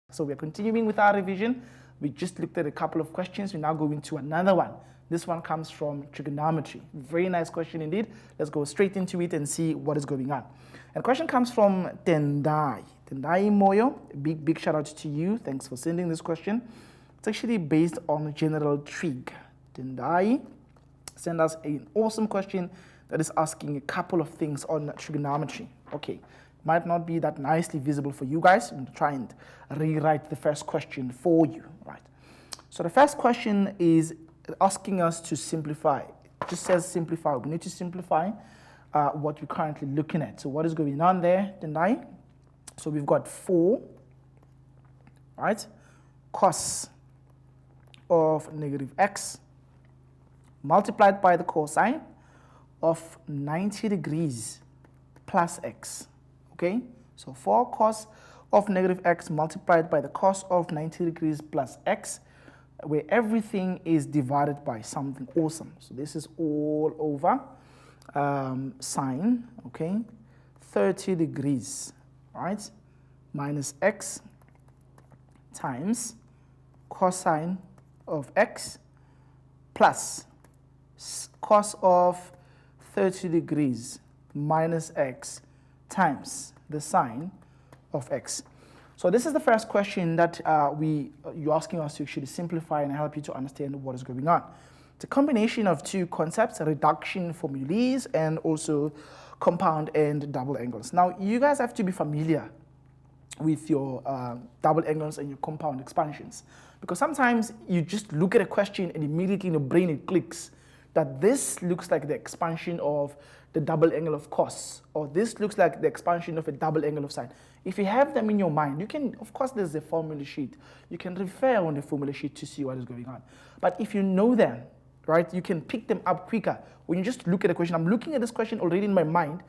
So we're continuing with our revision. We just looked at a couple of questions. We now go into another one. This one comes from trigonometry. Very nice question indeed. Let's go straight into it and see what is going on. And the question comes from Tendai. Tendai Moyo, big shout out to you. Thanks for sending this question. It's actually based on general trig. Tendai sent us an awesome question that is asking a couple of things on trigonometry. Okay. Might not be that nicely visible for you guys. I'm going to try and rewrite the first question for you, right? So the first question is asking us to simplify. It just says simplify. We need to simplify what we're currently looking at. So what is going on there, Tendai? So we've got 4, right? Cos of negative x multiplied by the cosine of 90 degrees plus x. Okay, so 4 cos of negative x multiplied by the cos of 90 degrees plus x, where everything is divided by something awesome. So this is all over sine, okay, 30 degrees, right, minus x times cosine of x plus cos of 30 degrees minus x times the sine of x. So this is the first question that you're asking us to actually simplify and help you to understand what is going on. It's a combination of two concepts, reduction formulas and also compound and double angles. Now you guys have to be familiar with your double angles and your compound expansions, because sometimes you just look at a question and immediately in your brain it clicks that this looks like the expansion of the double angle of cos, or this looks like the expansion of a double angle of sine. If you have them in your mind, you can, of course there's a formula sheet. You can refer on the formula sheet to see what is going on. But if you know them, right, you can pick them up quicker. When you just look at a question, I'm looking at this question already in my mind,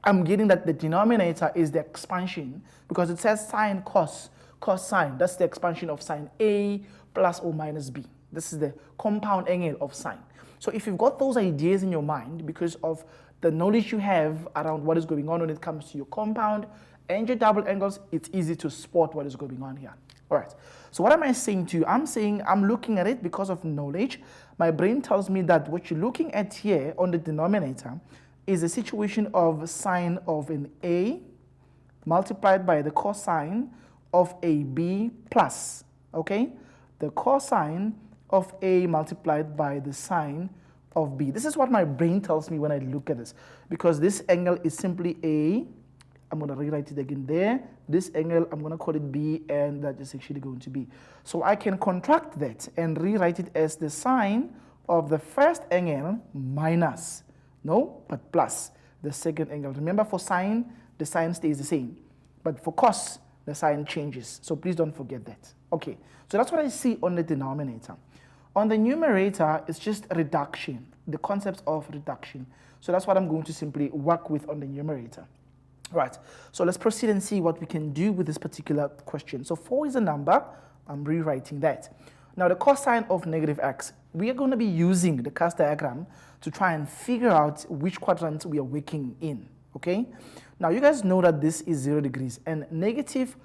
I'm getting that the denominator is the expansion, because it says sine cos, cos sine. That's the expansion of sine A plus or minus B. This is the compound angle of sine. So if you've got those ideas in your mind because of the knowledge you have around what is going on when it comes to your compound and your double angles, it's easy to spot what is going on here. All right. So what am I saying to you? I'm saying I'm looking at it because of knowledge. My brain tells me that what you're looking at here on the denominator is a situation of sine of an A multiplied by the cosine of a B plus, okay? The cosine of A multiplied by the sine of B. This is what my brain tells me when I look at this, because this angle is simply A. I'm going to rewrite it again there. This angle, I'm going to call it B, and that is actually going to be. So I can contract that and rewrite it as the sine of the first angle minus, no, but plus the second angle. Remember, for sine, the sine stays the same, but for cos, the sign changes. So please don't forget that. Okay, so that's what I see on the denominator. On the numerator, it's just reduction, the concept of reduction. So that's what I'm going to simply work with on the numerator. Right, so let's proceed and see what we can do with this particular question. So 4 is a number, I'm rewriting that. Now the cosine of negative x, we are going to be using the cast diagram to try and figure out which quadrant we are working in, okay? Now you guys know that this is 0 degrees, and negative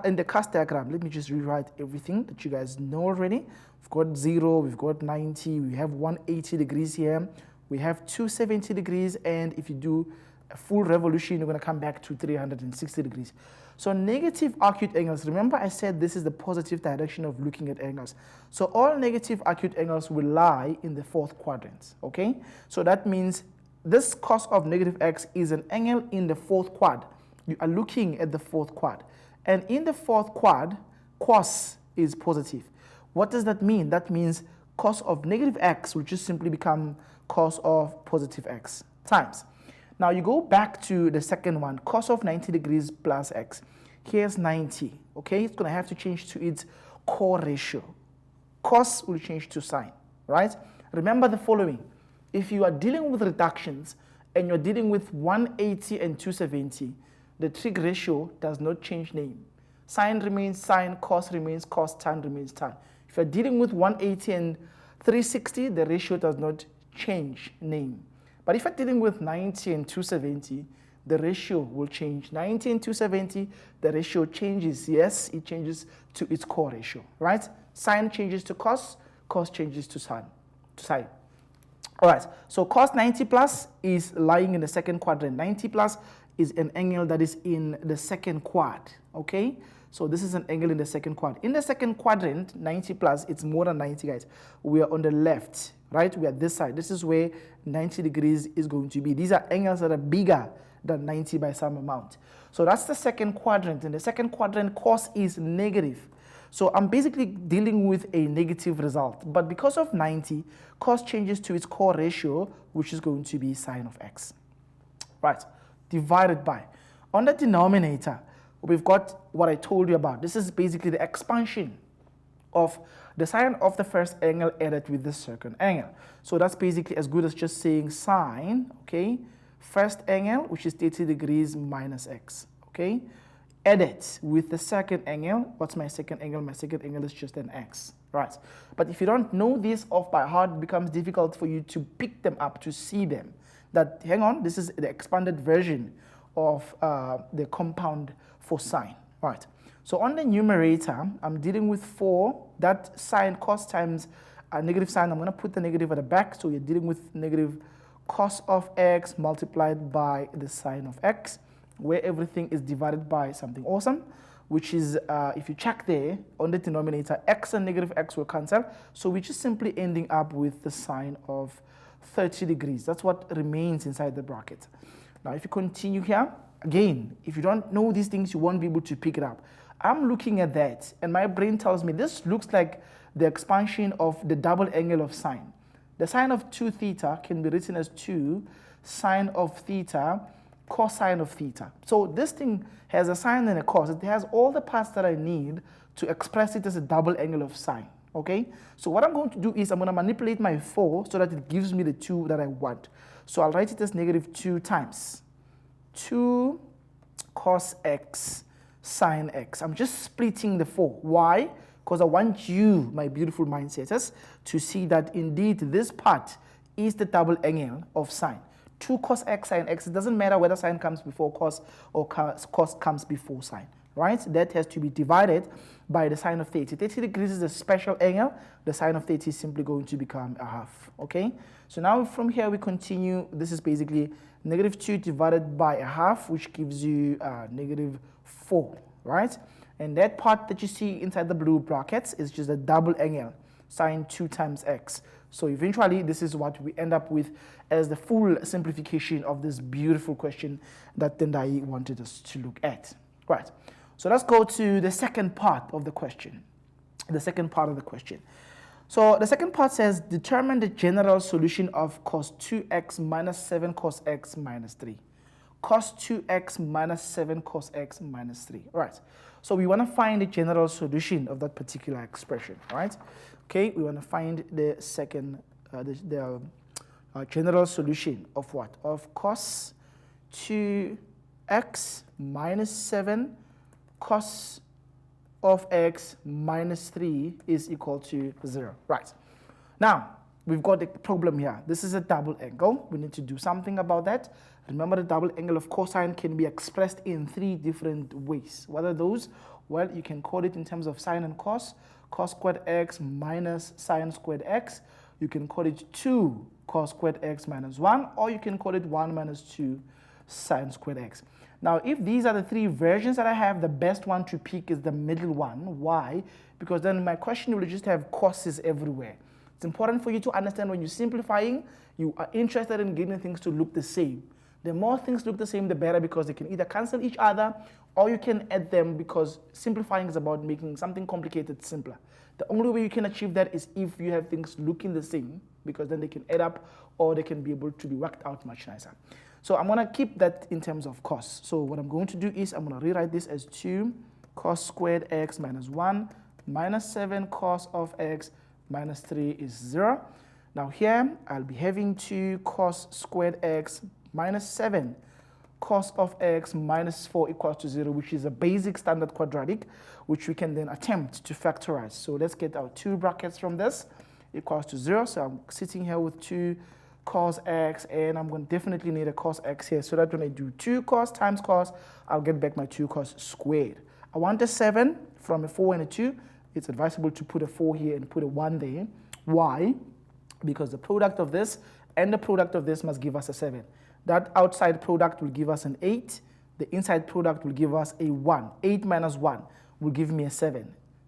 in the cast diagram, let me just rewrite everything that you guys know already. We've got 0, we've got 90, we have 180 degrees here, we have 270 degrees, and if you do a full revolution, you're going to come back to 360 degrees. So negative acute angles, remember I said this is the positive direction of looking at angles. So all negative acute angles will lie in the 4th quadrant, okay? So that means this cos of negative x is an angle in the 4th quad. You are looking at the 4th quad. And in the 4th quad, cos is positive. What does that mean? That means cos of negative x will just simply become cos of positive x times. Now you go back to the second one, cos of 90 degrees plus x. Here's 90, okay? It's going to have to change to its core ratio. Cos will change to sine, right? Remember the following. If you are dealing with reductions and you're dealing with 180 and 270, the trig ratio does not change name. Sine remains sine, cos remains cos, tan remains tan. If you're dealing with 180 and 360, the ratio does not change name. But if you're dealing with 90 and 270, the ratio will change. 90 and 270, the ratio changes. Yes, it changes to its core ratio, right? Sine changes to cos, cos changes to sine. All right, so cos 90 plus is lying in the second quadrant. 90 plus is an angle that is in the second quad, okay? So this is an angle in the second quadrant. In the second quadrant, 90 plus, it's more than 90, guys. We are on the left, right? We are this side. This is where 90 degrees is going to be. These are angles that are bigger than 90 by some amount. So that's the second quadrant. In the second quadrant, cos is negative. So I'm basically dealing with a negative result. But because of 90, cos changes to its core ratio, which is going to be sine of x. Right, divided by. On the denominator, we've got what I told you about. This is basically the expansion of the sine of the first angle added with the second angle. So that's basically as good as just saying sine, okay, first angle, which is 30 degrees minus x, okay, added with the second angle. What's my second angle? My second angle is just an x, right? But if you don't know this off by heart, it becomes difficult for you to pick them up, to see them. That, hang on, this is the expanded version of the compound for sine, right? So on the numerator, I'm dealing with 4, that sine cos times a negative sine. I'm going to put the negative at the back, so you're dealing with negative cos of x multiplied by the sine of x, where everything is divided by something awesome, which is, if you check there, on the denominator, x and negative x will cancel, so we're just simply ending up with the sine of 30 degrees. That's what remains inside the bracket. Now, if you continue here, again, if you don't know these things, you won't be able to pick it up. I'm looking at that, and my brain tells me this looks like the expansion of the double angle of sine. The sine of 2 theta can be written as 2 sine of theta cosine of theta. So this thing has a sine and a cos. It has all the parts that I need to express it as a double angle of sine, okay? So what I'm going to do is I'm going to manipulate my 4 so that it gives me the 2 that I want. So I'll write it as negative 2 times 2 cos x sine x. I'm just splitting the 4. Why? Because I want you, my beautiful mindsetters, to see that indeed this part is the double angle of sine. 2 cos x sine x, it doesn't matter whether sine comes before cos or cos comes before sine, right? That has to be divided by the sine of 30. 30 degrees is a special angle. The sine of 30 is simply going to become a half, okay? So now from here we continue. This is basically negative 2 divided by a half, which gives you negative 4, right? And that part that you see inside the blue brackets is just a double angle, sine 2 times x. So eventually, this is what we end up with as the full simplification of this beautiful question that Tendai wanted us to look at. Right. So let's go to the second part of the question. The second part of the question. So the second part says, determine the general solution of cos 2x minus 7 cos x minus 3. Cos 2x minus 7 cos x minus 3. All right. So we want to find the general solution of that particular expression, right? Okay, we want to find the second, general solution of what? Of cos 2x minus 7 cos of x minus 3 is equal to 0. Right. Now, we've got a problem here. This is a double angle. We need to do something about that. Remember, the double angle of cosine can be expressed in 3 different ways. What are those? Well, you can call it in terms of sine and cos. Cos squared x minus sine squared x. You can call it 2 cos squared x minus 1, or you can call it 1 minus 2 sine squared x. Now, if these are the 3 versions that I have, the best one to pick is the middle one. Why? Because then my question will just have cos's everywhere. It's important for you to understand when you're simplifying, you are interested in getting things to look the same. The more things look the same, the better, because they can either cancel each other or you can add them, because simplifying is about making something complicated simpler. The only way you can achieve that is if you have things looking the same, because then they can add up or they can be able to be worked out much nicer. So I'm going to keep that in terms of cos. So what I'm going to do is I'm going to rewrite this as 2 cos squared x minus 1 minus 7 cos of x minus 3 is 0. Now here I'll be having 2 cos squared x minus 7 cos of x minus 4 equals to 0, which is a basic standard quadratic, which we can then attempt to factorize. So let's get our 2 brackets from this equals to 0. So I'm sitting here with 2 cos x, and I'm going to definitely need a cos x here, so that when I do 2 cos times cos, I'll get back my 2 cos squared. I want a 7 from a 4 and a 2. It's advisable to put a 4 here and put a 1 there. Why? Because the product of this and the product of this must give us a 7. That outside product will give us an 8. The inside product will give us a 1. 8 minus 1 will give me a 7.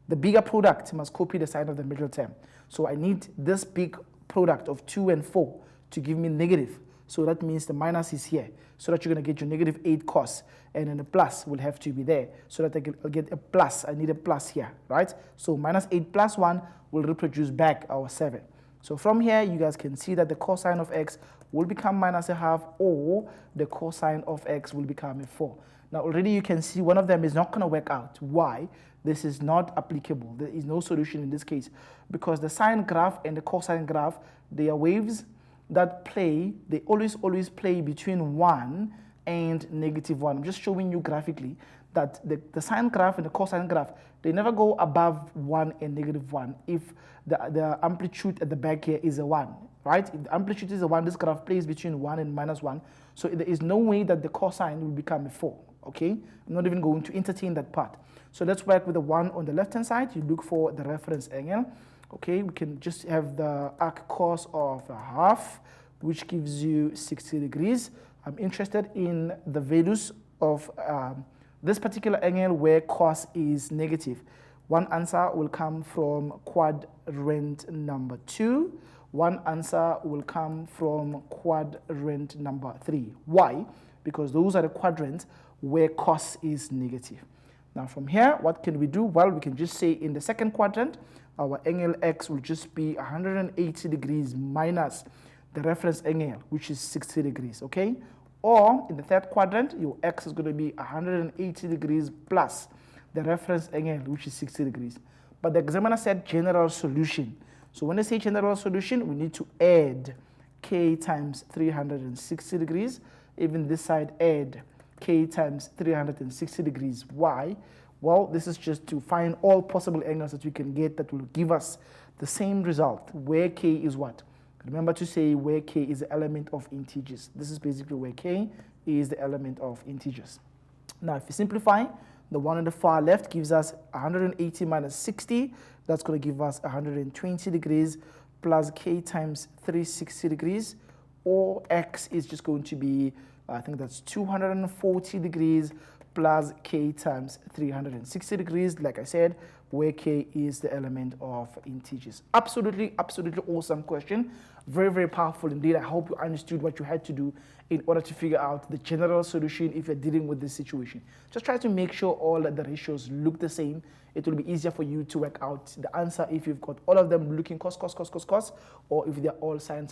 The bigger product must copy the sign of the middle term. So I need this big product of 2 and 4 to give me negative. So that means the minus is here, so that you're going to get your negative 8 cos, and then the plus will have to be there, so that I'll get a plus. I need a plus here, right? So minus 8 plus 1 will reproduce back our 7. So from here, you guys can see that the cosine of x will become minus a half, or the cosine of x will become a 4. Now already you can see one of them is not going to work out. Why? This is not applicable. There is no solution in this case, because the sine graph and the cosine graph, they are waves that play, they always play between 1 and negative 1. I'm just showing you graphically that the sine graph and the cosine graph, they never go above 1 and negative 1 if the amplitude at the back here is a 1, right? If the amplitude is a 1, this graph plays between 1 and minus 1, so there is no way that the cosine will become a 4, okay? I'm not even going to entertain that part. So let's work with the 1 on the left-hand side. You look for the reference angle. Okay, we can just have the arc cos of a half, which gives you 60 degrees. I'm interested in the values of this particular angle where cos is negative. One answer will come from quadrant number 2. One answer will come from quadrant number 3. Why? Because those are the quadrants where cos is negative. Now from here, what can we do? Well, we can just say in the second quadrant, our angle x will just be 180 degrees minus the reference angle, which is 60 degrees, okay? Or in the third quadrant, your x is going to be 180 degrees plus the reference angle, which is 60 degrees. But the examiner said general solution. So when they say general solution, we need to add k times 360 degrees. Even this side, add k times 360 degrees. Why? Well, this is just to find all possible angles that we can get that will give us the same result, where k is what? Remember to say where k is the element of integers. This is basically where k is the element of integers. Now, if you simplify, the one on the far left gives us 180 minus 60. That's going to give us 120 degrees plus k times 360 degrees, or x is just going to be, I think that's 240 degrees plus k times 360 degrees, like I said, where k is the element of integers. Absolutely awesome question. Very, very powerful indeed. I hope you understood what you had to do in order to figure out the general solution if you're dealing with this situation. Just try to make sure all the ratios look the same. It will be easier for you to work out the answer if you've got all of them looking cos, or if they're all sine.